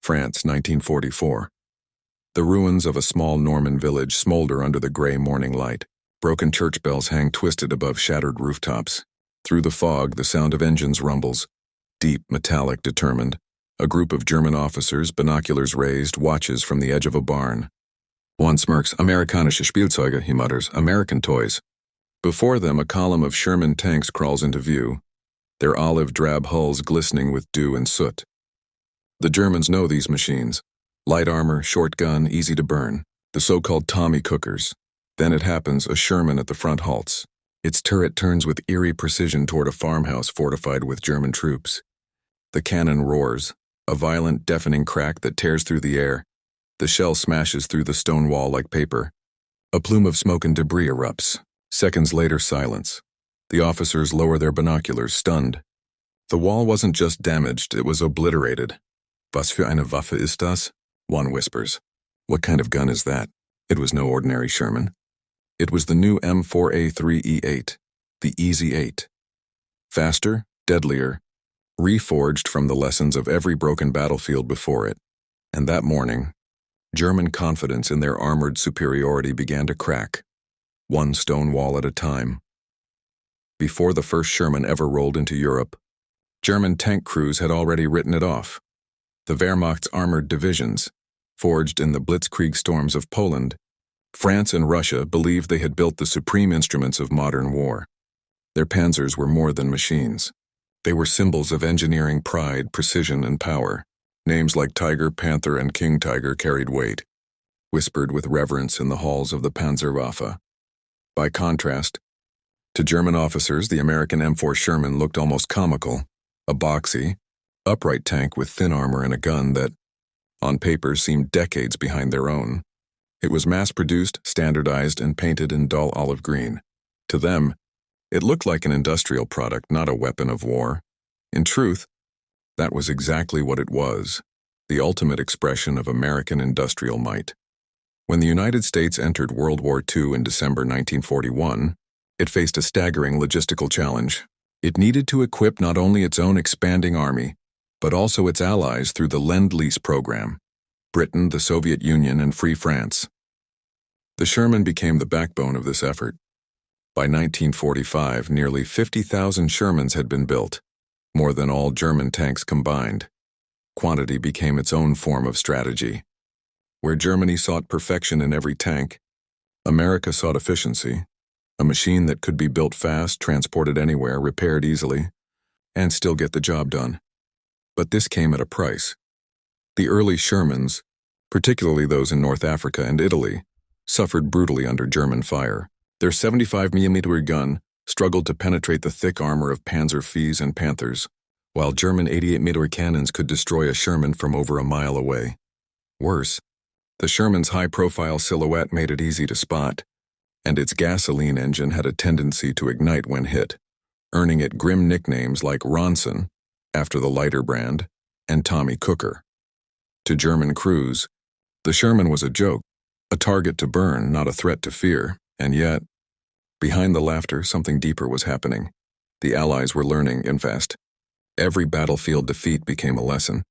France, 1944. The ruins of a small Norman village smolder under the gray morning light. Broken church bells hang twisted above shattered rooftops. Through the fog, the sound of engines rumbles. Deep, metallic, determined. A group of German officers, binoculars raised, watches from the edge of a barn. One smirks. Amerikanische Spielzeuge, he mutters. American toys. Before them, a column of Sherman tanks crawls into view, their olive-drab hulls glistening with dew and soot. The Germans know these machines. Light armor, short gun, easy to burn. The so-called Tommy cookers. Then it happens, a Sherman at the front halts. Its turret turns with eerie precision toward a farmhouse fortified with German troops. The cannon roars, a violent, deafening crack that tears through the air. The shell smashes through the stone wall like paper. A plume of smoke and debris erupts. Seconds later, silence. The officers lower their binoculars, stunned. The wall wasn't just damaged, it was obliterated. Was für eine Waffe ist das? One whispers. What kind of gun is that? It was no ordinary Sherman. It was the new M4A3E8, the Easy 8. Faster, deadlier, reforged from the lessons of every broken battlefield before it. And that morning, German confidence in their armored superiority began to crack, one stone wall at a time. Before the first Sherman ever rolled into Europe, German tank crews had already written it off. The Wehrmacht's armored divisions, forged in the blitzkrieg storms of Poland, France and Russia believed they had built the supreme instruments of modern war. Their panzers were more than machines. They were symbols of engineering pride, precision, and power. Names like Tiger, Panther, and King Tiger carried weight, whispered with reverence in the halls of the Panzerwaffe. By contrast, to German officers, the American M4 Sherman looked almost comical, a boxy, upright tank with thin armor and a gun that, on paper, seemed decades behind their own. It was mass-produced, standardized, and painted in dull olive green. To them, it looked like an industrial product, not a weapon of war. In truth, that was exactly what it was, the ultimate expression of American industrial might. When the United States entered World War II in December 1941, it faced a staggering logistical challenge. It needed to equip not only its own expanding army, but also its allies through the Lend-Lease program, Britain, the Soviet Union, and Free France. The Sherman became the backbone of this effort. By 1945, nearly 50,000 Shermans had been built, more than all German tanks combined. Quantity became its own form of strategy. Where Germany sought perfection in every tank, America sought efficiency, a machine that could be built fast, transported anywhere, repaired easily, and still get the job done. But this came at a price. The early Shermans, particularly those in North Africa and Italy, suffered brutally under German fire. Their 75mm gun struggled to penetrate the thick armor of Panzer V's and Panthers, while German 88mm cannons could destroy a Sherman from over a mile away. Worse, the Sherman's high-profile silhouette made it easy to spot, and its gasoline engine had a tendency to ignite when hit, earning it grim nicknames like Ronson, after the lighter brand, and Tommy Cooker. To German crews, the Sherman was a joke, a target to burn, not a threat to fear, and yet, behind the laughter, something deeper was happening. The Allies were learning, in fact. Every battlefield defeat became a lesson.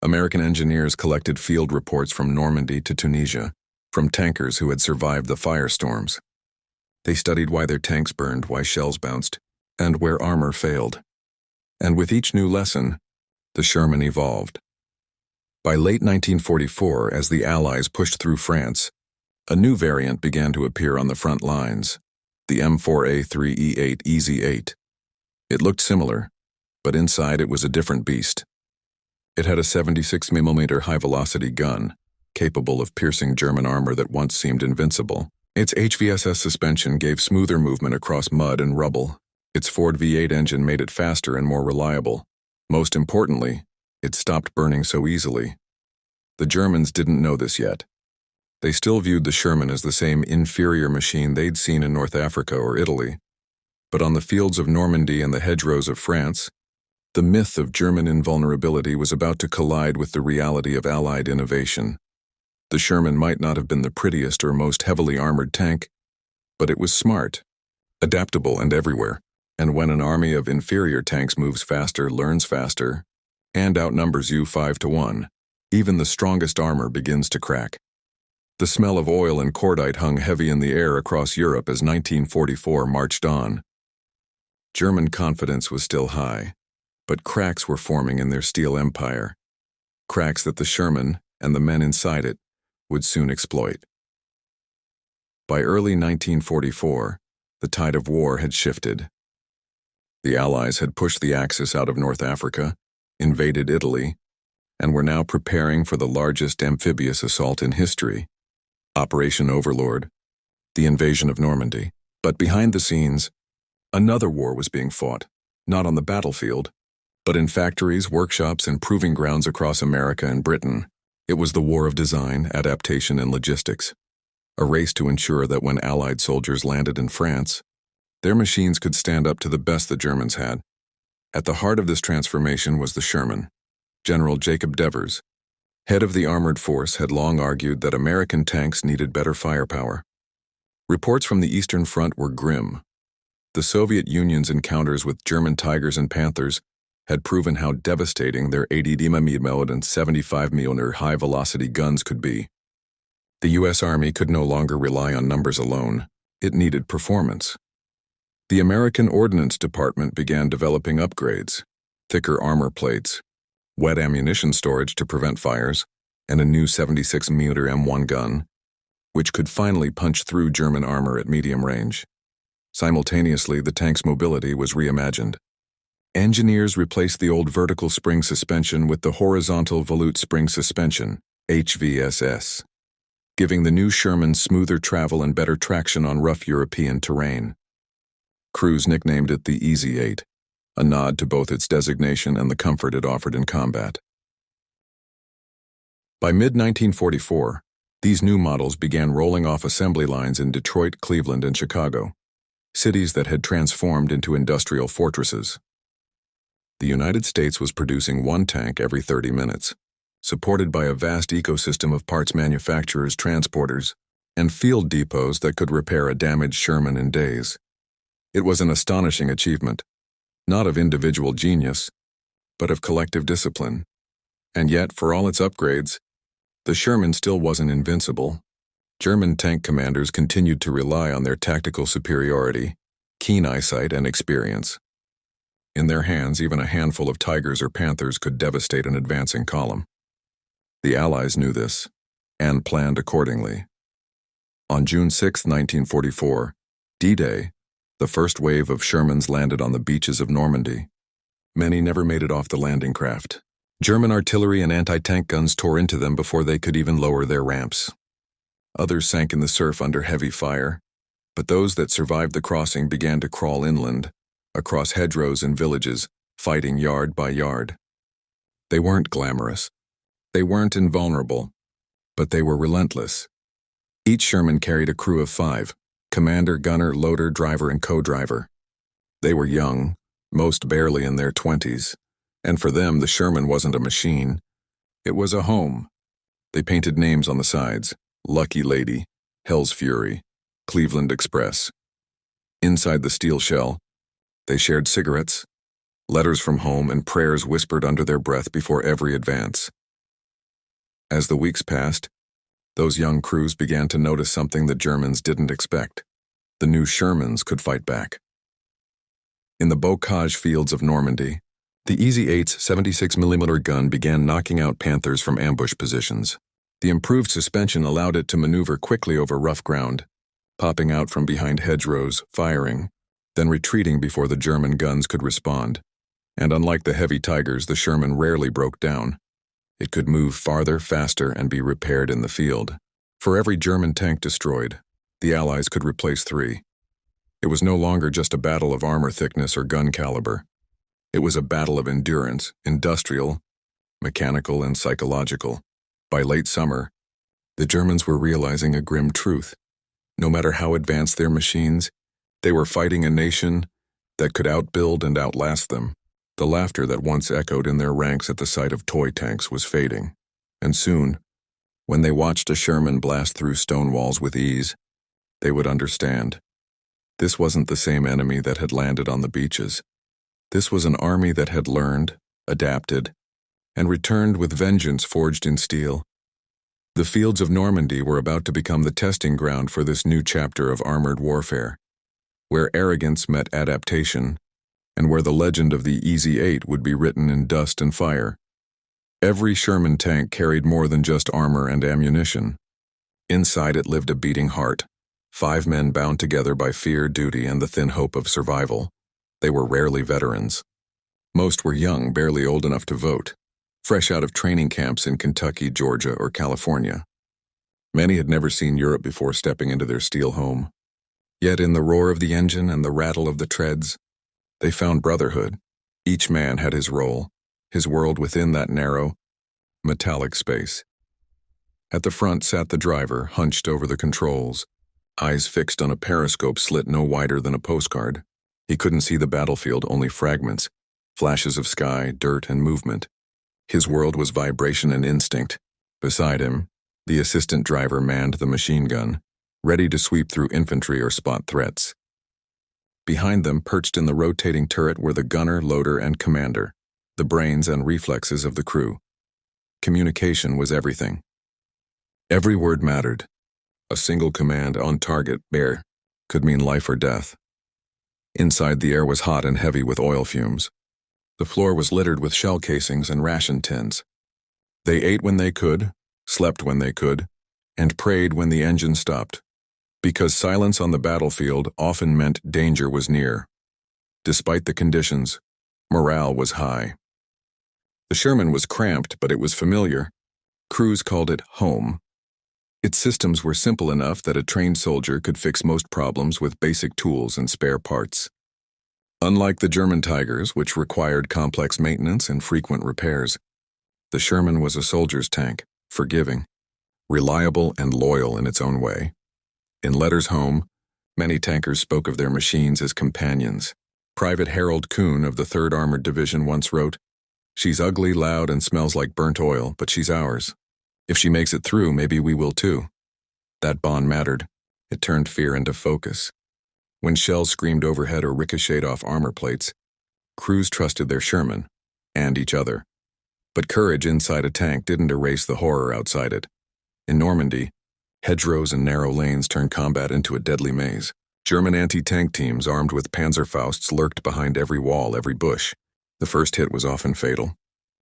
American engineers collected field reports from Normandy to Tunisia, from tankers who had survived the firestorms. They studied why their tanks burned, why shells bounced, and where armor failed. And with each new lesson, the Sherman evolved. By late 1944, as the Allies pushed through France, a new variant began to appear on the front lines, the M4A3E8 Easy 8. It looked similar, but inside it was a different beast. It had a 76mm high-velocity gun, capable of piercing German armor that once seemed invincible. Its HVSS suspension gave smoother movement across mud and rubble. Its Ford V8 engine made it faster and more reliable. Most importantly, it stopped burning so easily. The Germans didn't know this yet. They still viewed the Sherman as the same inferior machine they'd seen in North Africa or Italy. But on the fields of Normandy and the hedgerows of France, the myth of German invulnerability was about to collide with the reality of Allied innovation. The Sherman might not have been the prettiest or most heavily armored tank, but it was smart, adaptable, and everywhere. And when an army of inferior tanks moves faster, learns faster, and outnumbers you 5-1, Even the strongest armor begins to crack. The smell of oil and cordite hung heavy in the air across Europe as 1944 marched on. German confidence was still high, but cracks were forming in their steel empire. Cracks that the Sherman and the men inside it would soon exploit. By early 1944, the tide of war had shifted. The Allies had pushed the Axis out of North Africa, invaded Italy, and were now preparing for the largest amphibious assault in history, Operation Overlord, the invasion of Normandy. But behind the scenes, another war was being fought, not on the battlefield, but in factories, workshops, and proving grounds across America and Britain. It was the war of design, adaptation, and logistics, a race to ensure that when Allied soldiers landed in France, their machines could stand up to the best the Germans had. At the heart of this transformation was the Sherman. General Jacob Devers, head of the armored force, had long argued that American tanks needed better firepower. Reports from the Eastern Front were grim. The Soviet Union's encounters with German Tigers and Panthers had proven how devastating their 80 mm and 75 mm high-velocity guns could be. The U.S. Army could no longer rely on numbers alone. It needed performance. The American Ordnance Department began developing upgrades, thicker armor plates, wet ammunition storage to prevent fires, and a new 76 mm M1 gun, which could finally punch through German armor at medium range. Simultaneously, the tank's mobility was reimagined. Engineers replaced the old vertical spring suspension with the horizontal volute spring suspension, HVSS, giving the new Sherman smoother travel and better traction on rough European terrain. Crews nicknamed it the Easy 8, a nod to both its designation and the comfort it offered in combat. By mid-1944, these new models began rolling off assembly lines in Detroit, Cleveland, and Chicago, cities that had transformed into industrial fortresses. The United States was producing one tank every 30 minutes, supported by a vast ecosystem of parts manufacturers, transporters, and field depots that could repair a damaged Sherman in days. It was an astonishing achievement, not of individual genius, but of collective discipline. And yet, for all its upgrades, the Sherman still wasn't invincible. German tank commanders continued to rely on their tactical superiority, keen eyesight, and experience. In their hands, even a handful of Tigers or Panthers could devastate an advancing column. The Allies knew this, and planned accordingly. On June 6, 1944, D-Day, the first wave of Shermans landed on the beaches of Normandy. Many never made it off the landing craft. German artillery and anti-tank guns tore into them before they could even lower their ramps. Others sank in the surf under heavy fire, but those that survived the crossing began to crawl inland, across hedgerows and villages, fighting yard by yard. They weren't glamorous. They weren't invulnerable, but they were relentless. Each Sherman carried a crew of 5, commander, gunner, loader, driver, and co-driver. They were young, most barely in their 20s, and for them the Sherman wasn't a machine. It was a home. They painted names on the sides: Lucky Lady, Hell's Fury, Cleveland Express. Inside the steel shell, they shared cigarettes, letters from home, and prayers whispered under their breath before every advance. As the weeks passed, those young crews began to notice something the Germans didn't expect. The new Shermans could fight back. In the bocage fields of Normandy, the Easy 8's 76 mm gun began knocking out Panthers from ambush positions. The improved suspension allowed it to maneuver quickly over rough ground, popping out from behind hedgerows, firing, then retreating before the German guns could respond. And unlike the heavy Tigers, the Sherman rarely broke down. It could move farther, faster, and be repaired in the field. For every German tank destroyed, the Allies could replace 3. It was no longer just a battle of armor thickness or gun caliber. It was a battle of endurance, industrial, mechanical, and psychological. By late summer, the Germans were realizing a grim truth. No matter how advanced their machines, they were fighting a nation that could outbuild and outlast them. The laughter that once echoed in their ranks at the sight of toy tanks was fading, and soon, when they watched a Sherman blast through stone walls with ease, they would understand. This wasn't the same enemy that had landed on the beaches. This was an army that had learned, adapted, and returned with vengeance forged in steel. The fields of Normandy were about to become the testing ground for this new chapter of armored warfare, where arrogance met adaptation, and where the legend of the Easy Eight would be written in dust and fire. Every Sherman tank carried more than just armor and ammunition. Inside it lived a beating heart, 5 men bound together by fear, duty, and the thin hope of survival. They were rarely veterans. Most were young, barely old enough to vote, fresh out of training camps in Kentucky, Georgia, or California. Many had never seen Europe before stepping into their steel home. Yet in the roar of the engine and the rattle of the treads, they found brotherhood. Each man had his role, his world within that narrow, metallic space. At the front sat the driver, hunched over the controls, eyes fixed on a periscope slit no wider than a postcard. He couldn't see the battlefield, only fragments, flashes of sky, dirt, and movement. His world was vibration and instinct. Beside him, the assistant driver manned the machine gun, ready to sweep through infantry or spot threats. Behind them, perched in the rotating turret, were the gunner, loader, and commander, the brains and reflexes of the crew. Communication was everything. Every word mattered. A single command, on target, bear, could mean life or death. Inside, the air was hot and heavy with oil fumes. The floor was littered with shell casings and ration tins. They ate when they could, slept when they could, and prayed when the engine stopped, because silence on the battlefield often meant danger was near. Despite the conditions, morale was high. The Sherman was cramped, but it was familiar. Crews called it home. Its systems were simple enough that a trained soldier could fix most problems with basic tools and spare parts. Unlike the German Tigers, which required complex maintenance and frequent repairs, the Sherman was a soldier's tank, forgiving, reliable, and loyal in its own way. In letters home, many tankers spoke of their machines as companions. Private Harold Kuhn of the 3rd Armored Division once wrote, "She's ugly, loud, and smells like burnt oil, but she's ours. If she makes it through, maybe we will too." That bond mattered. It turned fear into focus. When shells screamed overhead or ricocheted off armor plates, crews trusted their Sherman, and each other. But courage inside a tank didn't erase the horror outside it. In Normandy, hedgerows and narrow lanes turned combat into a deadly maze. German anti-tank teams armed with Panzerfausts lurked behind every wall, every bush. The first hit was often fatal.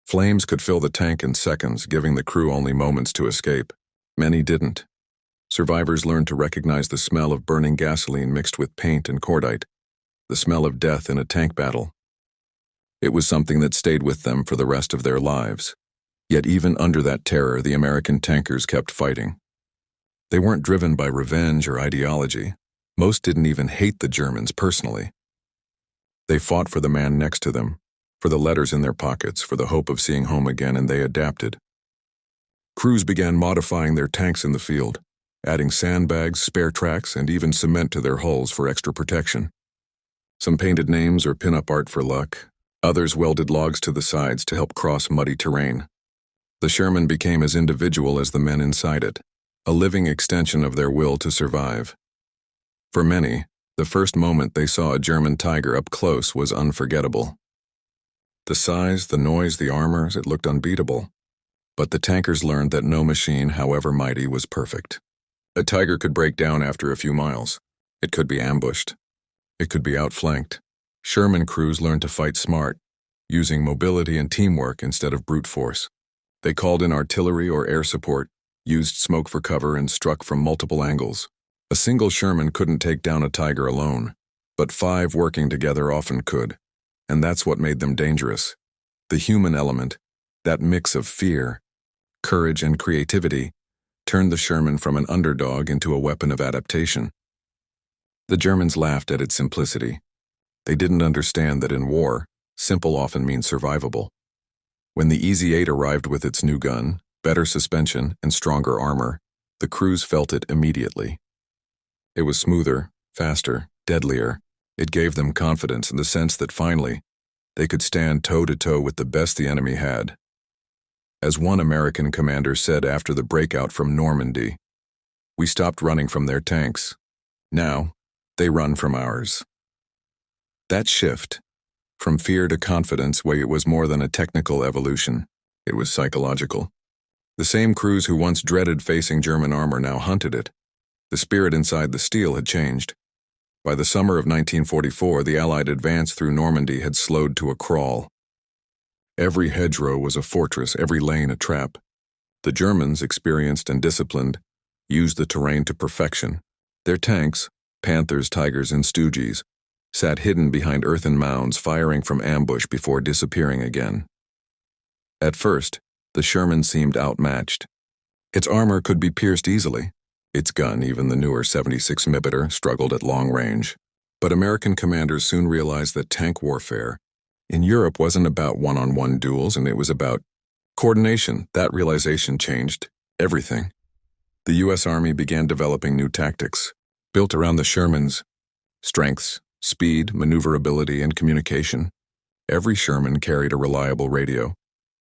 Flames could fill the tank in seconds, giving the crew only moments to escape. Many didn't. Survivors learned to recognize the smell of burning gasoline mixed with paint and cordite, the smell of death in a tank battle. It was something that stayed with them for the rest of their lives. Yet even under that terror, the American tankers kept fighting. They weren't driven by revenge or ideology. Most didn't even hate the Germans personally. They fought for the man next to them, for the letters in their pockets, for the hope of seeing home again, and they adapted. Crews began modifying their tanks in the field, adding sandbags, spare tracks, and even cement to their hulls for extra protection. Some painted names or pin-up art for luck. Others welded logs to the sides to help cross muddy terrain. The Sherman became as individual as the men inside it, a living extension of their will to survive. For many, the first moment they saw a German Tiger up close was unforgettable. The size, the noise, the armors, it looked unbeatable. But the tankers learned that no machine, however mighty, was perfect. A Tiger could break down after a few miles. It could be ambushed. It could be outflanked. Sherman crews learned to fight smart, using mobility and teamwork instead of brute force. They called in artillery or air support, used smoke for cover, and struck from multiple angles. A single Sherman couldn't take down a Tiger alone, but 5 working together often could, and that's what made them dangerous. The human element, that mix of fear, courage, and creativity, turned the Sherman from an underdog into a weapon of adaptation. The Germans laughed at its simplicity. They didn't understand that in war, simple often means survivable. When the Easy 8 arrived with its new gun, better suspension, and stronger armor, the crews felt it immediately. It was smoother, faster, deadlier. It gave them confidence in the sense that finally, they could stand toe-to-toe with the best the enemy had. As one American commander said after the breakout from Normandy, "We stopped running from their tanks. Now, they run from ours." That shift, from fear to confidence, it was more than a technical evolution. It was psychological. The same crews who once dreaded facing German armor now hunted it. The spirit inside the steel had changed. By the summer of 1944, the Allied advance through Normandy had slowed to a crawl. Every hedgerow was a fortress, every lane a trap. The Germans, experienced and disciplined, used the terrain to perfection. Their tanks, Panthers, Tigers, and Stooges, sat hidden behind earthen mounds, firing from ambush before disappearing again. At first, the Sherman seemed outmatched. Its armor could be pierced easily. Its gun, even the newer 76 mm, struggled at long range. But American commanders soon realized that tank warfare in Europe wasn't about one-on-one duels, and it was about coordination. That realization changed everything. The U.S. Army began developing new tactics, built around the Sherman's strengths, speed, maneuverability, and communication. Every Sherman carried a reliable radio,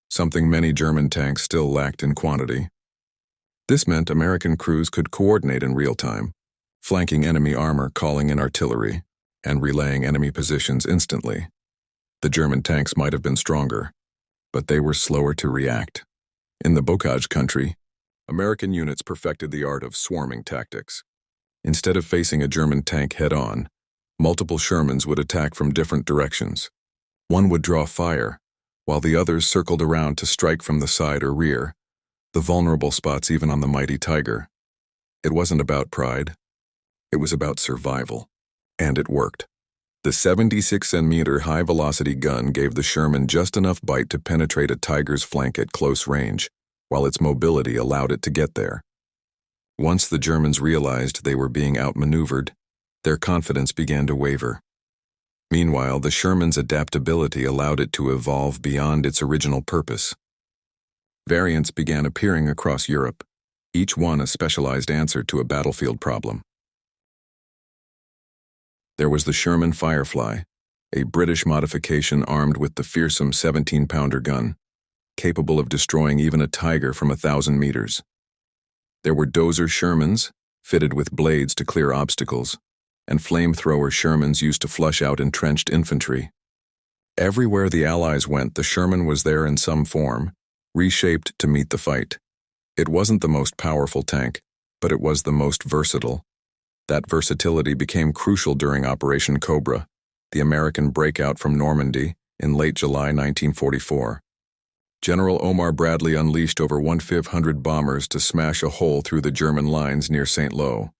something many German tanks still lacked in quantity. This meant American crews could coordinate in real time, flanking enemy armor, calling in artillery, and relaying enemy positions instantly. The German tanks might have been stronger, but they were slower to react. In the Bocage country, American units perfected the art of swarming tactics. Instead of facing a German tank head-on, multiple Shermans would attack from different directions. One would draw fire, while the others circled around to strike from the side or rear, the vulnerable spots even on the mighty Tiger. It wasn't about pride. It was about survival. And it worked. The 76-centimeter high-velocity gun gave the Sherman just enough bite to penetrate a Tiger's flank at close range, while its mobility allowed it to get there. Once the Germans realized they were being outmaneuvered, their confidence began to waver. Meanwhile, the Sherman's adaptability allowed it to evolve beyond its original purpose. Variants began appearing across Europe, each one a specialized answer to a battlefield problem. There was the Sherman Firefly, a British modification armed with the fearsome 17-pounder gun, capable of destroying even a Tiger from 1,000 meters. There were dozer Shermans, fitted with blades to clear obstacles, and flamethrower Shermans used to flush out entrenched infantry. Everywhere the Allies went, the Sherman was there in some form, reshaped to meet the fight. It wasn't the most powerful tank, but it was the most versatile. That versatility became crucial during Operation Cobra, the American breakout from Normandy, in late July 1944. General Omar Bradley unleashed over 1,500 bombers to smash a hole through the German lines near St. Lo.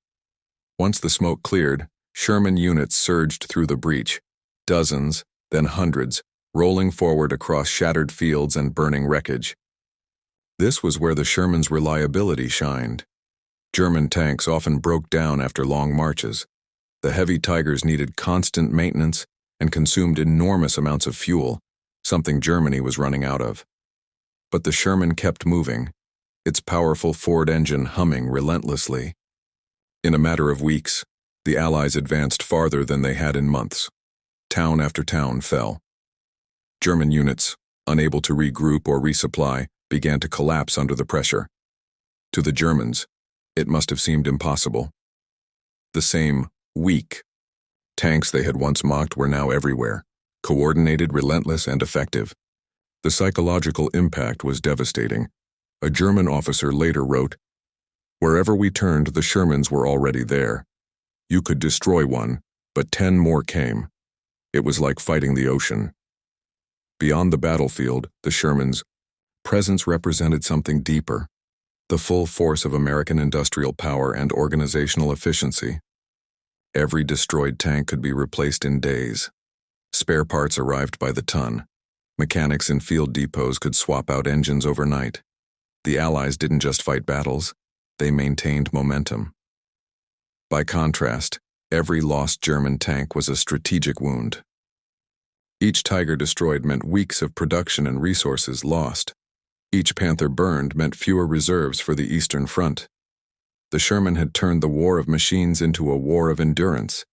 Once the smoke cleared, Sherman units surged through the breach, dozens, then hundreds, rolling forward across shattered fields and burning wreckage. This was where the Sherman's reliability shined. German tanks often broke down after long marches. The heavy Tigers needed constant maintenance and consumed enormous amounts of fuel, something Germany was running out of. But the Sherman kept moving, its powerful Ford engine humming relentlessly. In a matter of weeks, the Allies advanced farther than they had in months. Town after town fell. German units, unable to regroup or resupply, began to collapse under the pressure. To the Germans, it must have seemed impossible. The same weak tanks they had once mocked were now everywhere, coordinated, relentless, and effective. The psychological impact was devastating. A German officer later wrote, "Wherever we turned, the Shermans were already there. You could destroy one, but 10 more came. It was like fighting the ocean." Beyond the battlefield, the Sherman's presence represented something deeper, the full force of American industrial power and organizational efficiency. Every destroyed tank could be replaced in days. Spare parts arrived by the ton. Mechanics in field depots could swap out engines overnight. The Allies didn't just fight battles, they maintained momentum. By contrast, every lost German tank was a strategic wound. Each Tiger destroyed meant weeks of production and resources lost. Each Panther burned meant fewer reserves for the Eastern Front. The Sherman had turned the war of machines into a war of endurance,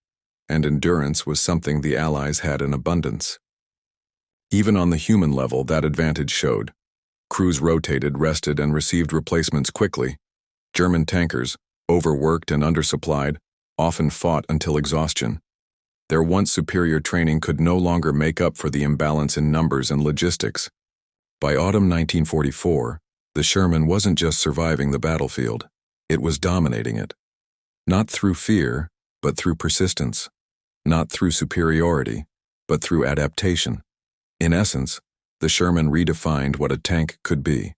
and endurance was something the Allies had in abundance. Even on the human level, that advantage showed. Crews rotated, rested, and received replacements quickly. German tankers, overworked and undersupplied, often fought until exhaustion. Their once superior training could no longer make up for the imbalance in numbers and logistics. By autumn 1944, the Sherman wasn't just surviving the battlefield, it was dominating it. Not through fear, but through persistence. Not through superiority, but through adaptation. In essence, the Sherman redefined what a tank could be.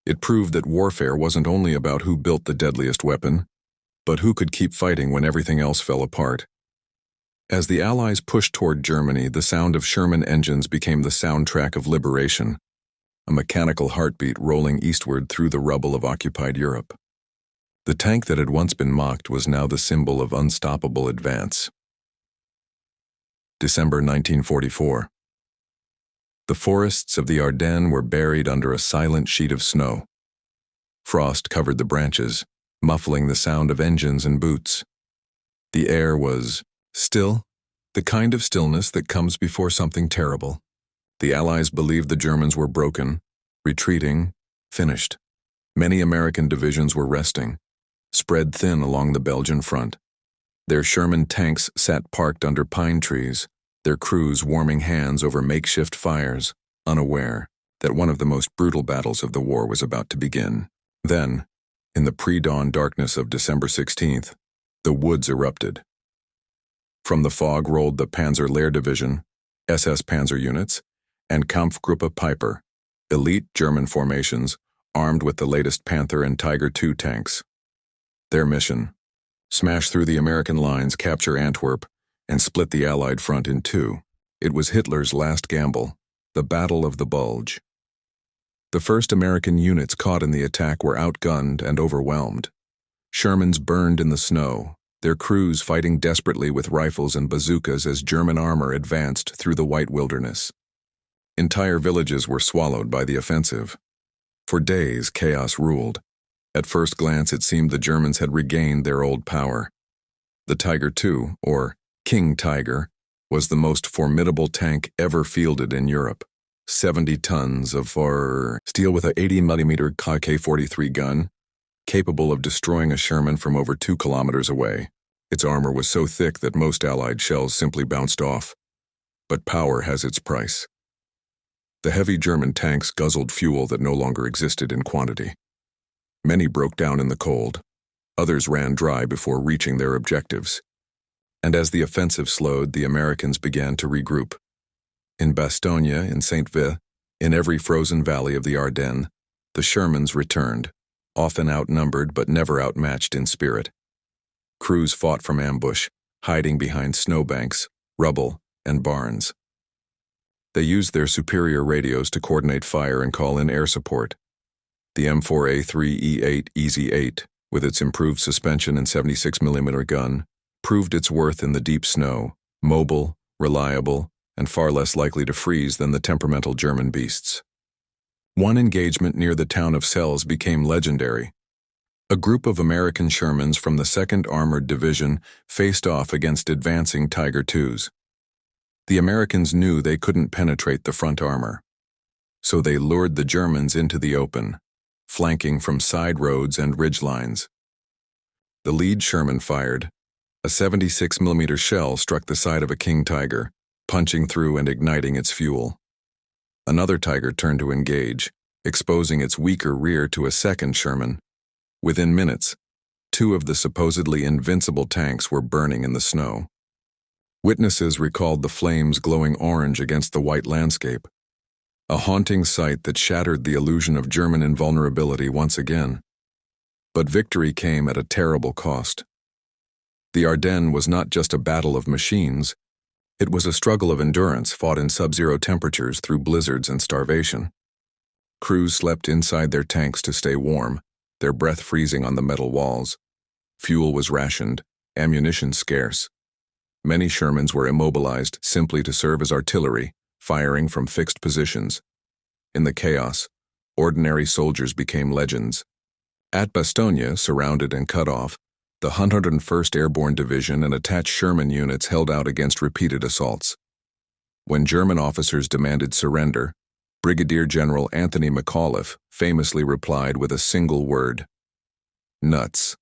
It proved that warfare wasn't only about who built the deadliest weapon, but who could keep fighting when everything else fell apart. As the Allies pushed toward Germany, the sound of Sherman engines became the soundtrack of liberation, a mechanical heartbeat rolling eastward through the rubble of occupied Europe. The tank that had once been mocked was now the symbol of unstoppable advance. December 1944. The forests of the Ardennes were buried under a silent sheet of snow. Frost covered the branches, muffling the sound of engines and boots. The air was still, the kind of stillness that comes before something terrible. The Allies believed the Germans were broken, retreating, finished. Many American divisions were resting, spread thin along the Belgian front. Their Sherman tanks sat parked under pine trees, their crews warming hands over makeshift fires, unaware that one of the most brutal battles of the war was about to begin. Then, in the pre-dawn darkness of December 16th, the woods erupted. From the fog rolled the Panzer Lehr Division, SS Panzer units, and Kampfgruppe Piper, elite German formations armed with the latest Panther and Tiger II tanks. Their mission: smash through the American lines, capture Antwerp, and split the Allied front in two. It was Hitler's last gamble, the Battle of the Bulge. The first American units caught in the attack were outgunned and overwhelmed. Shermans burned in the snow, their crews fighting desperately with rifles and bazookas as German armor advanced through the white wilderness. Entire villages were swallowed by the offensive. For days, chaos ruled. At first glance, it seemed the Germans had regained their old power. The Tiger II, or King Tiger, was the most formidable tank ever fielded in Europe. 70 tons of steel with a 80mm K-43 gun, capable of destroying a Sherman from over 2 kilometers away. Its armor was so thick that most Allied shells simply bounced off. But power has its price. The heavy German tanks guzzled fuel that no longer existed in quantity. Many broke down in the cold. Others ran dry before reaching their objectives. And as the offensive slowed, the Americans began to regroup. In Bastogne, in Saint-Vith, in every frozen valley of the Ardennes, the Shermans returned, often outnumbered but never outmatched in spirit. Crews fought from ambush, hiding behind snowbanks, rubble, and barns. They used their superior radios to coordinate fire and call in air support. The M4A3E8 Easy 8, with its improved suspension and 76mm gun, proved its worth in the deep snow, mobile, reliable, and far less likely to freeze than the temperamental German beasts. One engagement near the town of Celles became legendary. A group of American Shermans from the 2nd Armored Division faced off against advancing Tiger IIs. The Americans knew they couldn't penetrate the front armor, so they lured the Germans into the open, flanking from side roads and ridgelines. The lead Sherman fired. A 76mm shell struck the side of a King Tiger, punching through and igniting its fuel. Another Tiger turned to engage, exposing its weaker rear to a second Sherman. Within minutes, 2 of the supposedly invincible tanks were burning in the snow. Witnesses recalled the flames glowing orange against the white landscape, a haunting sight that shattered the illusion of German invulnerability once again. But victory came at a terrible cost. The Ardennes was not just a battle of machines, it was a struggle of endurance fought in sub-zero temperatures through blizzards and starvation. Crews slept inside their tanks to stay warm, their breath freezing on the metal walls. Fuel was rationed, ammunition scarce. Many Shermans were immobilized simply to serve as artillery, firing from fixed positions. In the chaos, ordinary soldiers became legends. At Bastogne, surrounded and cut off, the 101st Airborne Division and attached Sherman units held out against repeated assaults. When German officers demanded surrender, Brigadier General Anthony McAuliffe famously replied with a single word: nuts.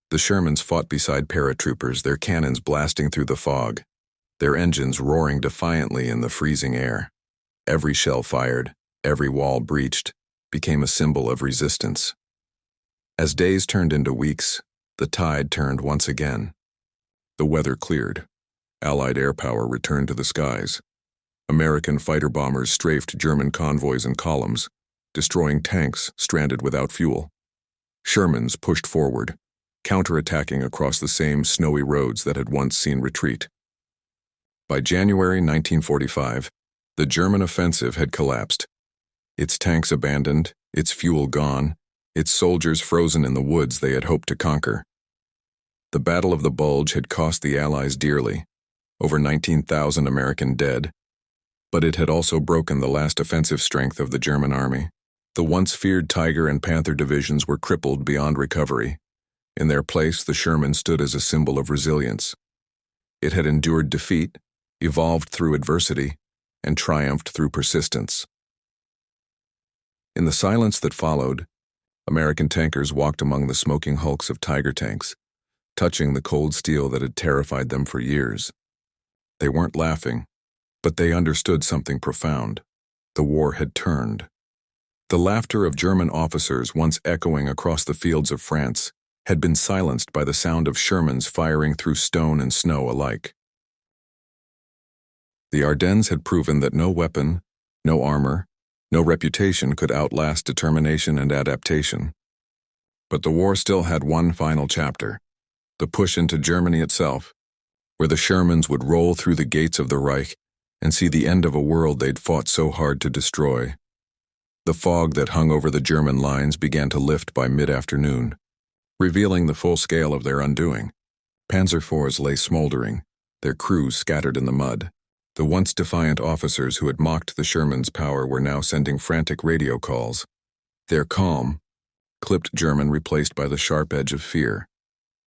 The Shermans fought beside paratroopers, their cannons blasting through the fog, their engines roaring defiantly in the freezing air. Every shell fired, Every wall breached became a symbol of resistance. As days turned into weeks, the tide turned once again. The weather cleared. Allied air power returned to the skies. American fighter bombers strafed German convoys in columns, destroying tanks stranded without fuel. Shermans pushed forward, counterattacking across the same snowy roads that had once seen retreat. By January 1945, the German offensive had collapsed. Its tanks abandoned, its fuel gone, its soldiers frozen in the woods they had hoped to conquer. The Battle of the Bulge had cost the Allies dearly, over 19,000 American dead, but it had also broken the last offensive strength of the German army. The once feared Tiger and Panther divisions were crippled beyond recovery. In their place, the Sherman stood as a symbol of resilience. It had endured defeat, evolved through adversity, and triumphed through persistence. In the silence that followed, American tankers walked among the smoking hulks of Tiger tanks, touching the cold steel that had terrified them for years. They weren't laughing, but they understood something profound. The war had turned. The laughter of German officers, once echoing across the fields of France, had been silenced by the sound of Shermans firing through stone and snow alike. The Ardennes had proven that no weapon, no armor, no reputation could outlast determination and adaptation. But the war still had one final chapter, the push into Germany itself, where the Shermans would roll through the gates of the Reich and see the end of a world they'd fought so hard to destroy. The fog that hung over the German lines began to lift by mid-afternoon, revealing the full scale of their undoing. Panzer IVs lay smoldering, their crews scattered in the mud. The once defiant officers who had mocked the Shermans' power were now sending frantic radio calls. Their calm, clipped German replaced by the sharp edge of fear.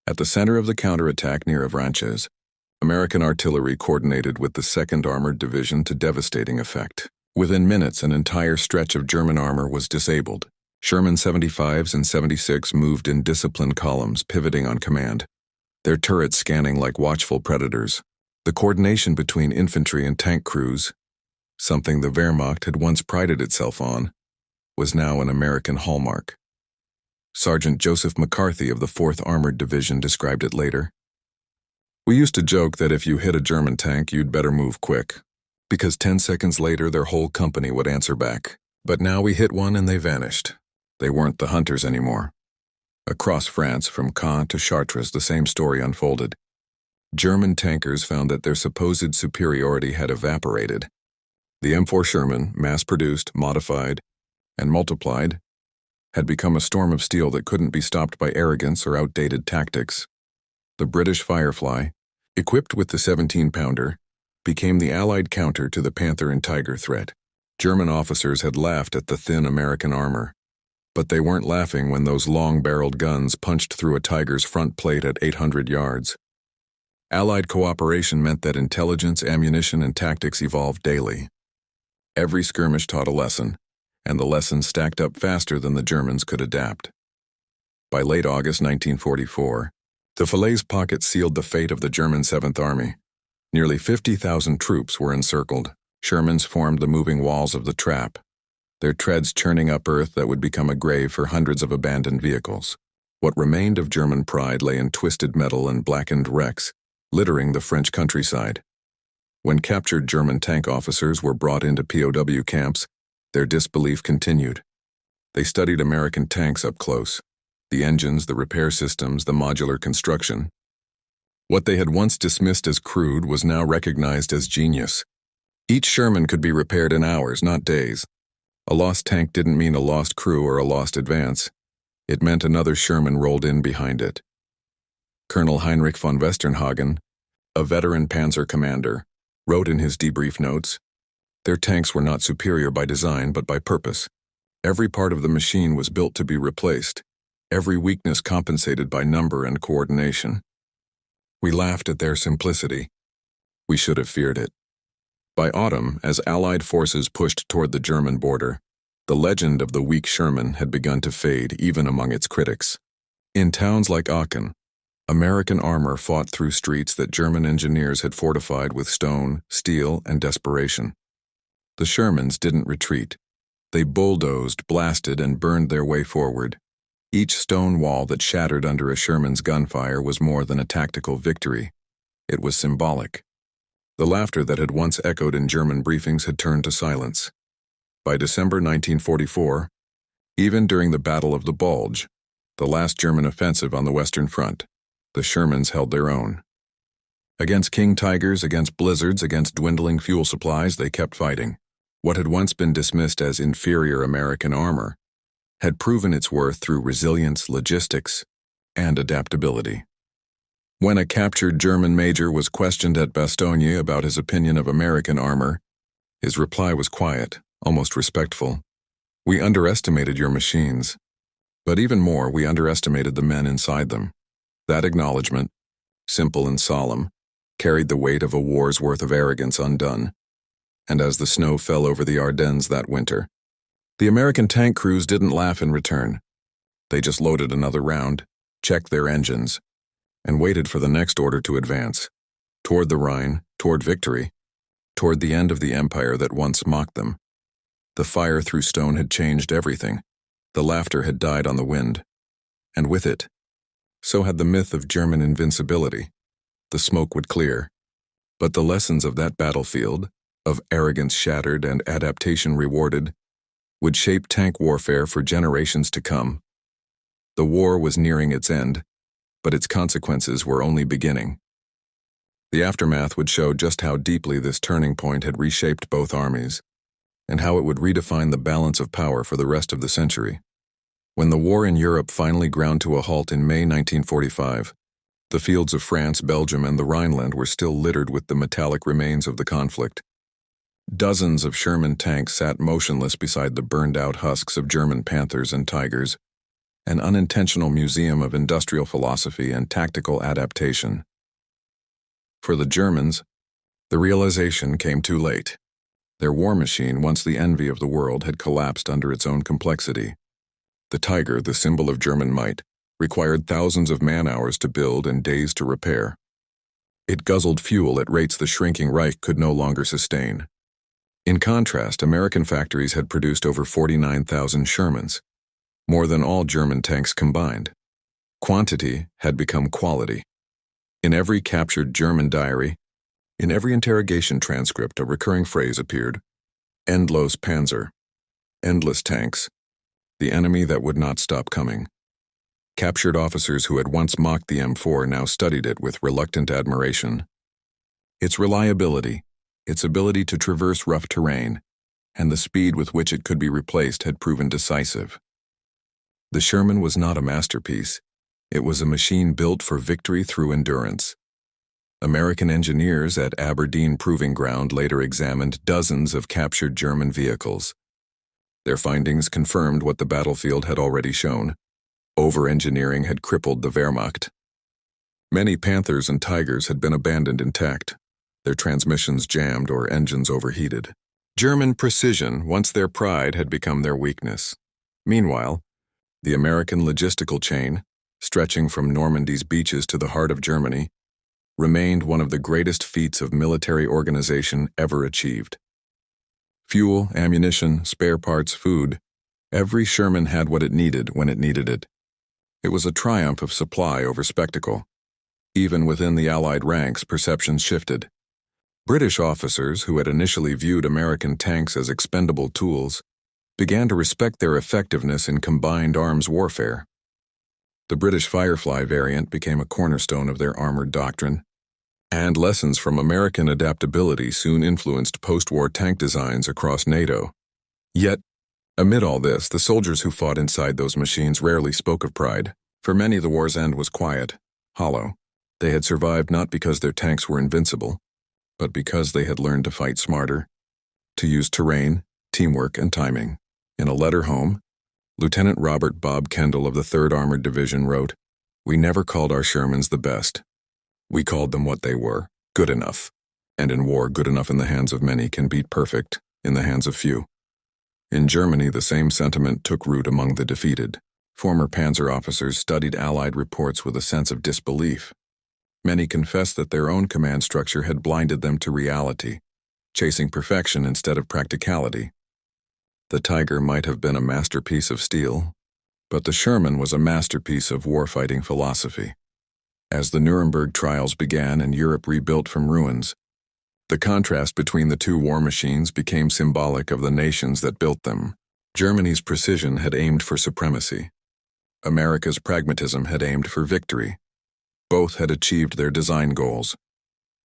At the center of the counterattack near Avranches, American artillery coordinated with the 2nd Armored Division to devastating effect. Within minutes, an entire stretch of German armor was disabled. Sherman 75s and 76 moved in disciplined columns, pivoting on command, their turrets scanning like watchful predators. The coordination between infantry and tank crews, something the Wehrmacht had once prided itself on, was now an American hallmark. Sergeant Joseph McCarthy of the 4th Armored Division described it later. "We used to joke that if you hit a German tank, you'd better move quick, because 10 seconds later their whole company would answer back. But now we hit one and they vanished. They weren't the hunters anymore." Across France, from Caen to Chartres, the same story unfolded. German tankers found that their supposed superiority had evaporated. The M4 Sherman, mass-produced, modified, and multiplied, had become a storm of steel that couldn't be stopped by arrogance or outdated tactics. The British Firefly, equipped with the 17-pounder, became the Allied counter to the Panther and Tiger threat. German officers had laughed at the thin American armor, but they weren't laughing when those long-barreled guns punched through a Tiger's front plate at 800 yards. Allied cooperation meant that intelligence, ammunition, and tactics evolved daily. Every skirmish taught a lesson, and the lessons stacked up faster than the Germans could adapt. By late August 1944, the Falaise Pocket sealed the fate of the German 7th Army. Nearly 50,000 troops were encircled. Shermans formed the moving walls of the trap, their treads churning up earth that would become a grave for hundreds of abandoned vehicles. What remained of German pride lay in twisted metal and blackened wrecks, littering the French countryside. When captured German tank officers were brought into POW camps, their disbelief continued. They studied American tanks up close, the engines, the repair systems, the modular construction. What they had once dismissed as crude was now recognized as genius. Each Sherman could be repaired in hours, not days. A lost tank didn't mean a lost crew or a lost advance. It meant another Sherman rolled in behind it. Colonel Heinrich von Westernhagen, a veteran panzer commander, wrote in his debrief notes, "Their tanks were not superior by design but by purpose. Every part of the machine was built to be replaced, every weakness compensated by number and coordination." We laughed at their simplicity. We should have feared it. By autumn, as Allied forces pushed toward the German border, the legend of the weak Sherman had begun to fade even among its critics. In towns like Aachen, American armor fought through streets that German engineers had fortified with stone, steel, and desperation. The Shermans didn't retreat. They bulldozed, blasted, and burned their way forward. Each stone wall that shattered under a Sherman's gunfire was more than a tactical victory. It was symbolic. The laughter that had once echoed in German briefings had turned to silence. By December 1944, even during the Battle of the Bulge, the last German offensive on the Western Front, the Shermans held their own. Against King Tigers, against blizzards, against dwindling fuel supplies, they kept fighting. What had once been dismissed as inferior American armor had proven its worth through resilience, logistics, and adaptability. When a captured German major was questioned at Bastogne about his opinion of American armor, his reply was quiet, almost respectful. "We underestimated your machines. But even more, we underestimated the men inside them." That acknowledgement, simple and solemn, carried the weight of a war's worth of arrogance undone. And as the snow fell over the Ardennes that winter, the American tank crews didn't laugh in return. They just loaded another round, checked their engines, and waited for the next order to advance, toward the Rhine, toward victory, toward the end of the empire that once mocked them. The fire through stone had changed everything. The laughter had died on the wind. And with it, so had the myth of German invincibility. The smoke would clear. But the lessons of that battlefield, of arrogance shattered and adaptation rewarded, would shape tank warfare for generations to come. The war was nearing its end, but its consequences were only beginning. The aftermath would show just how deeply this turning point had reshaped both armies, and how it would redefine the balance of power for the rest of the century. When the war in Europe finally ground to a halt in May 1945, the fields of France, Belgium, and the Rhineland were still littered with the metallic remains of the conflict. Dozens of Sherman tanks sat motionless beside the burned-out husks of German Panthers and Tigers, an unintentional museum of industrial philosophy and tactical adaptation. For the Germans, the realization came too late. Their war machine, once the envy of the world, had collapsed under its own complexity. The Tiger, the symbol of German might, required thousands of man-hours to build and days to repair. It guzzled fuel at rates the shrinking Reich could no longer sustain. In contrast, American factories had produced over 49,000 Shermans, more than all German tanks combined. Quantity had become quality. In every captured German diary, in every interrogation transcript, a recurring phrase appeared: "Endlos Panzer," endless tanks, the enemy that would not stop coming. Captured officers who had once mocked the M4 now studied it with reluctant admiration. Its reliability, its ability to traverse rough terrain, and the speed with which it could be replaced had proven decisive. The Sherman was not a masterpiece. It was a machine built for victory through endurance. American engineers at Aberdeen Proving Ground later examined dozens of captured German vehicles. Their findings confirmed what the battlefield had already shown. Over-engineering had crippled the Wehrmacht. Many Panthers and Tigers had been abandoned intact, their transmissions jammed or engines overheated. German precision, once their pride, had become their weakness. Meanwhile, the American logistical chain, stretching from Normandy's beaches to the heart of Germany, remained one of the greatest feats of military organization ever achieved. Fuel, ammunition, spare parts, food, every Sherman had what it needed when it needed it. It was a triumph of supply over spectacle. Even within the Allied ranks, perceptions shifted. British officers, who had initially viewed American tanks as expendable tools, began to respect their effectiveness in combined arms warfare. The British Firefly variant became a cornerstone of their armored doctrine, and lessons from American adaptability soon influenced post-war tank designs across NATO. Yet, amid all this, the soldiers who fought inside those machines rarely spoke of pride. For many, the war's end was quiet, hollow. They had survived not because their tanks were invincible, but because they had learned to fight smarter, to use terrain, teamwork, and timing. In a letter home, Lieutenant Robert Bob Kendall of the 3rd Armored Division wrote, "We never called our Shermans the best. We called them what they were, good enough. And in war, good enough in the hands of many can beat perfect in the hands of few." In Germany, the same sentiment took root among the defeated. Former Panzer officers studied Allied reports with a sense of disbelief. Many confessed that their own command structure had blinded them to reality, chasing perfection instead of practicality. The Tiger might have been a masterpiece of steel, but the Sherman was a masterpiece of warfighting philosophy. As the Nuremberg trials began and Europe rebuilt from ruins, the contrast between the two war machines became symbolic of the nations that built them. Germany's precision had aimed for supremacy. America's pragmatism had aimed for victory. Both had achieved their design goals,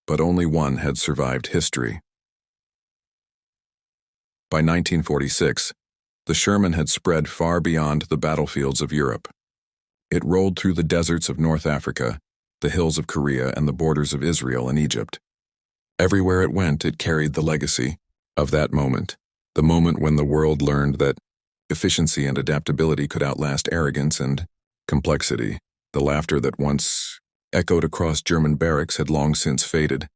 but only one had survived history. By 1946, the Sherman had spread far beyond the battlefields of Europe. It rolled through the deserts of North Africa, the hills of Korea, and the borders of Israel and Egypt. Everywhere it went, it carried the legacy of that moment, the moment when the world learned that efficiency and adaptability could outlast arrogance and complexity. The laughter that once echoed across German barracks had long since faded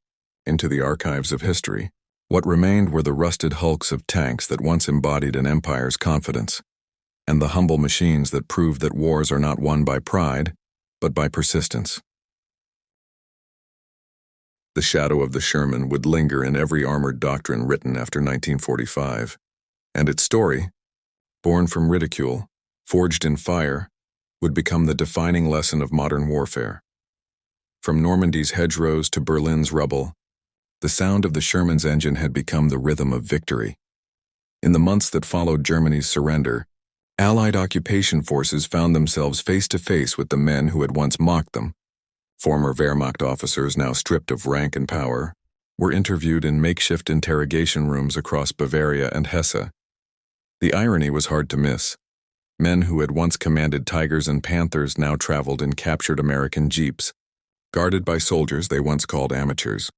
into the archives of history. What remained were the rusted hulks of tanks that once embodied an empire's confidence, and the humble machines that proved that wars are not won by pride, but by persistence. The shadow of the Sherman would linger in every armored doctrine written after 1945, and its story, born from ridicule, forged in fire, would become the defining lesson of modern warfare. From Normandy's hedgerows to Berlin's rubble, the sound of the Sherman's engine had become the rhythm of victory. In the months that followed Germany's surrender, Allied occupation forces found themselves face to face with the men who had once mocked them. Former Wehrmacht officers, now stripped of rank and power, were interviewed in makeshift interrogation rooms across Bavaria and Hesse. The irony was hard to miss. Men who had once commanded Tigers and Panthers now traveled in captured American jeeps, guarded by soldiers they once called amateurs.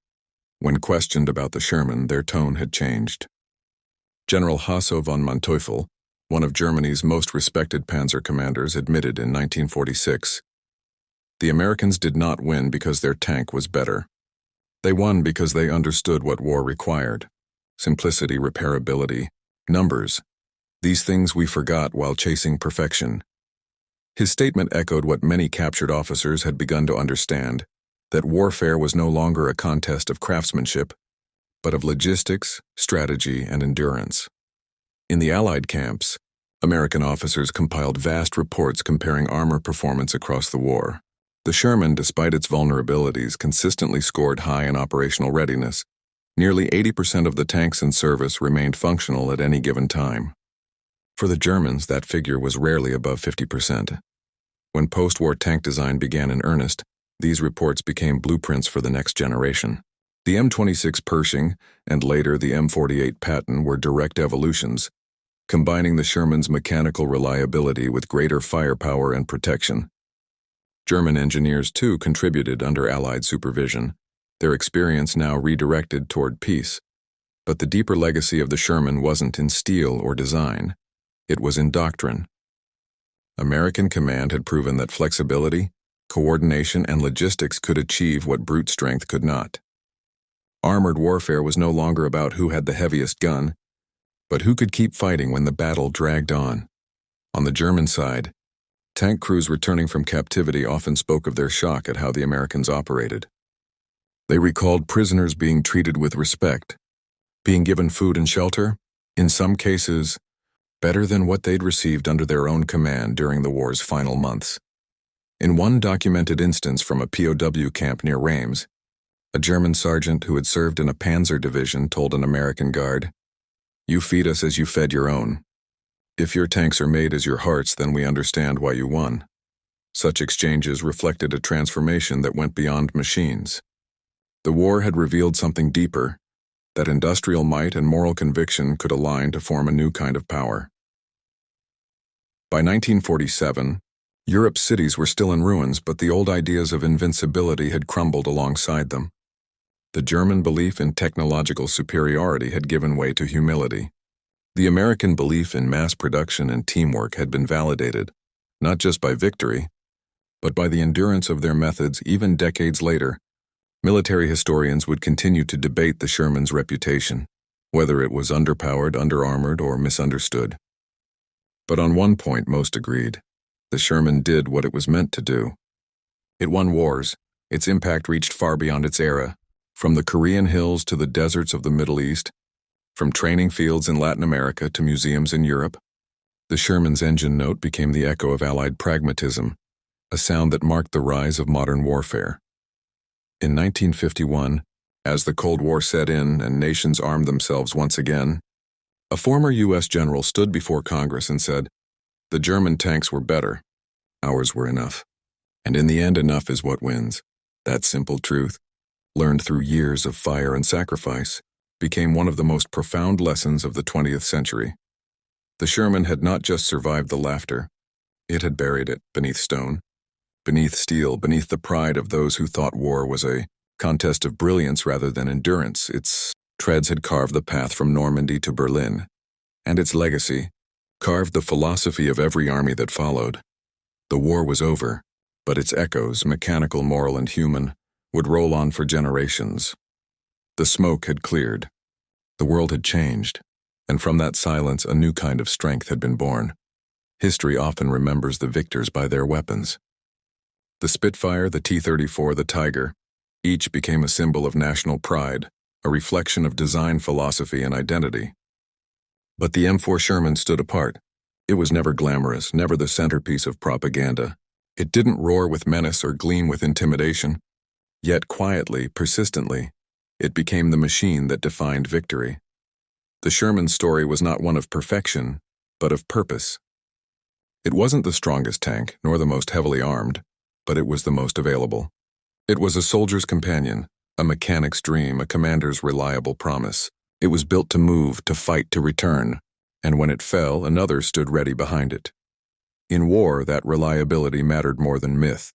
When questioned about the Sherman, their tone had changed. General Hasso von Manteuffel, one of Germany's most respected panzer commanders, admitted in 1946, "The Americans did not win because their tank was better. They won because they understood what war required. Simplicity, repairability, numbers. These things we forgot while chasing perfection." His statement echoed what many captured officers had begun to understand, that warfare was no longer a contest of craftsmanship, but of logistics, strategy, and endurance. In the Allied camps, American officers compiled vast reports comparing armor performance across the war. The Sherman, despite its vulnerabilities, consistently scored high in operational readiness. Nearly 80% of the tanks in service remained functional at any given time. For the Germans, that figure was rarely above 50%. When post-war tank design began in earnest, these reports became blueprints for the next generation. The M26 Pershing, and later the M48 Patton, were direct evolutions, combining the Sherman's mechanical reliability with greater firepower and protection. German engineers, too, contributed under Allied supervision, their experience now redirected toward peace. But the deeper legacy of the Sherman wasn't in steel or design. It was in doctrine. American command had proven that flexibility, coordination, and logistics could achieve what brute strength could not. Armored warfare was no longer about who had the heaviest gun, but who could keep fighting when the battle dragged on. On the German side, tank crews returning from captivity often spoke of their shock at how the Americans operated. They recalled prisoners being treated with respect, being given food and shelter, in some cases, better than what they'd received under their own command during the war's final months. In one documented instance from a POW camp near Reims, a German sergeant who had served in a panzer division told an American guard, "You feed us as you fed your own. If your tanks are made as your hearts, then we understand why you won." Such exchanges reflected a transformation that went beyond machines. The war had revealed something deeper, that industrial might and moral conviction could align to form a new kind of power. By 1947, Europe's cities were still in ruins, but the old ideas of invincibility had crumbled alongside them. The German belief in technological superiority had given way to humility. The American belief in mass production and teamwork had been validated, not just by victory, but by the endurance of their methods. Even decades later, military historians would continue to debate the Sherman's reputation, whether it was underpowered, underarmored, or misunderstood. But on one point most agreed: the Sherman did what it was meant to do. It won wars. Its impact reached far beyond its era, from the Korean hills to the deserts of the Middle East, From training fields in Latin America to museums in Europe, the Sherman's engine note became the echo of Allied pragmatism, a sound that marked the rise of modern warfare. In 1951, as the Cold War set in and nations armed themselves once again, a former U.S. general stood before Congress and said, "The German tanks were better. Ours were enough. And in the end, enough is what wins." That simple truth, learned through years of fire and sacrifice, became one of the most profound lessons of the 20th century. The Sherman had not just survived the laughter, it had buried it beneath stone, beneath steel, beneath the pride of those who thought war was a contest of brilliance rather than endurance. Its treads had carved the path from Normandy to Berlin, and its legacy carved the philosophy of every army that followed. The war was over, but its echoes, mechanical, moral, and human, would roll on for generations. The smoke had cleared. The world had changed, and from that silence a new kind of strength had been born. History often remembers the victors by their weapons. The Spitfire, the T-34, the Tiger, each became a symbol of national pride, a reflection of design philosophy and identity. But the M4 Sherman stood apart. It was never glamorous, never the centerpiece of propaganda. It didn't roar with menace or gleam with intimidation. Yet quietly, persistently, it became the machine that defined victory. The Sherman story was not one of perfection, but of purpose. It wasn't the strongest tank, nor the most heavily armed, but it was the most available. It was a soldier's companion, a mechanic's dream, a commander's reliable promise. It was built to move, to fight, to return, and when it fell, another stood ready behind it. In war, that reliability mattered more than myth.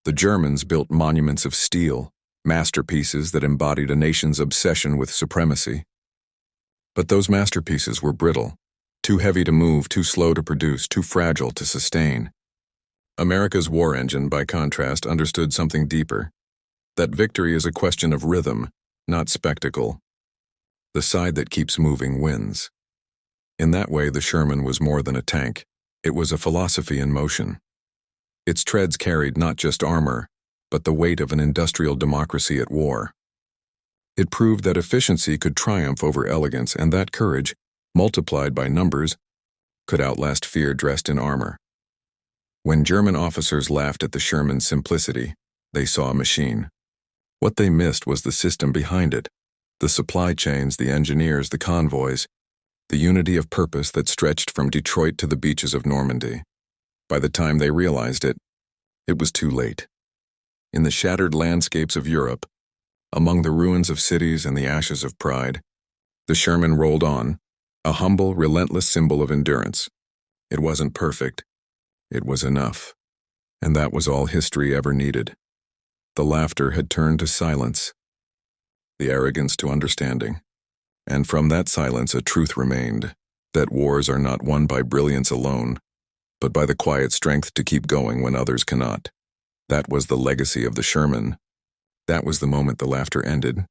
The Germans built monuments of steel, masterpieces that embodied a nation's obsession with supremacy. But those masterpieces were brittle, too heavy to move, too slow to produce, too fragile to sustain. America's war engine, by contrast, understood something deeper, that victory is a question of rhythm, not spectacle. The side that keeps moving wins. In that way, the Sherman was more than a tank. It was a philosophy in motion. Its treads carried not just armor, but the weight of an industrial democracy at war. It proved that efficiency could triumph over elegance, and that courage, multiplied by numbers, could outlast fear dressed in armor. When German officers laughed at the Sherman's simplicity, they saw a machine. What they missed was the system behind it, the supply chains, the engineers, the convoys, the unity of purpose that stretched from Detroit to the beaches of Normandy. By the time they realized it, it was too late. In the shattered landscapes of Europe, among the ruins of cities and the ashes of pride, the Sherman rolled on, a humble, relentless symbol of endurance. It wasn't perfect. It was enough. And that was all history ever needed. The laughter had turned to silence, the arrogance to understanding. And from that silence a truth remained, that wars are not won by brilliance alone, but by the quiet strength to keep going when others cannot. That was the legacy of the Sherman. That was the moment the laughter ended,